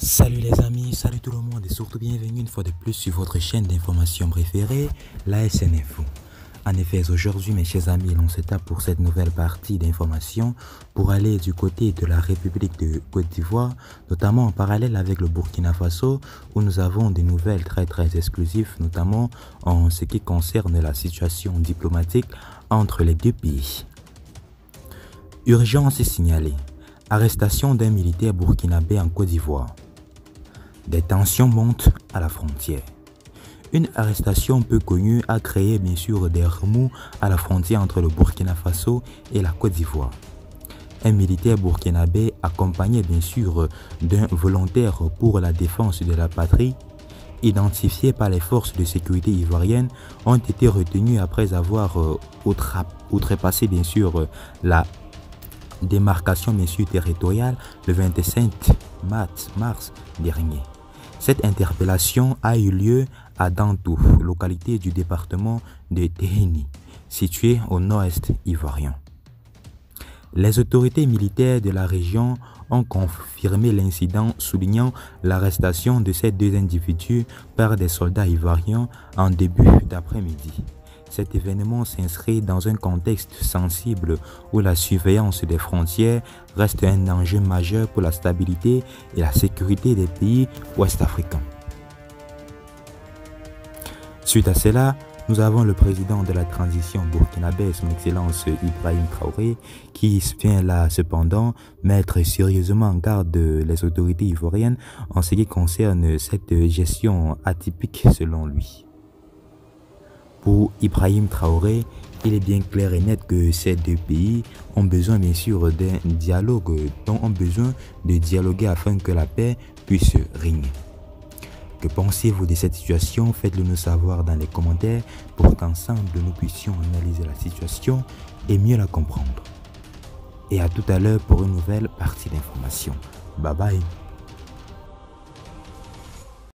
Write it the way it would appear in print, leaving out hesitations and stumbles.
Salut les amis, salut tout le monde et surtout bienvenue une fois de plus sur votre chaîne d'information préférée, la SNFO. En effet, aujourd'hui mes chers amis, l'on se tape pour cette nouvelle partie d'information pour aller du côté de la République de Côte d'Ivoire, notamment en parallèle avec le Burkina Faso où nous avons des nouvelles très exclusives, notamment en ce qui concerne la situation diplomatique entre les deux pays. Urgence signalée. Arrestation d'un militaire burkinabé en Côte d'Ivoire. Des tensions montent à la frontière. Une arrestation peu connue a créé bien sûr des remous à la frontière entre le Burkina Faso et la Côte d'Ivoire. Un militaire burkinabé accompagné bien sûr d'un volontaire pour la défense de la patrie, identifiés par les forces de sécurité ivoiriennes, ont été retenus après avoir outrepassé bien sûr la démarcation bien sûr territoriale le 25 mars dernier. Cette interpellation a eu lieu à Dantou, localité du département de Téhéni, située au nord-est ivoirien. Les autorités militaires de la région ont confirmé l'incident, soulignant l'arrestation de ces deux individus par des soldats ivoiriens en début d'après-midi. Cet événement s'inscrit dans un contexte sensible où la surveillance des frontières reste un enjeu majeur pour la stabilité et la sécurité des pays ouest-africains. Suite à cela, nous avons le président de la transition burkinabé, son excellence Ibrahim Traoré, qui vient là cependant mettre sérieusement en garde les autorités ivoiriennes en ce qui concerne cette gestion atypique selon lui. Pour Ibrahim Traoré, il est bien clair et net que ces deux pays ont besoin bien sûr d'un dialogue, dont ont besoin de dialoguer afin que la paix puisse régner. Que pensez-vous de cette situation? Faites-le nous savoir dans les commentaires pour qu'ensemble nous puissions analyser la situation et mieux la comprendre. Et à tout à l'heure pour une nouvelle partie d'information. Bye bye.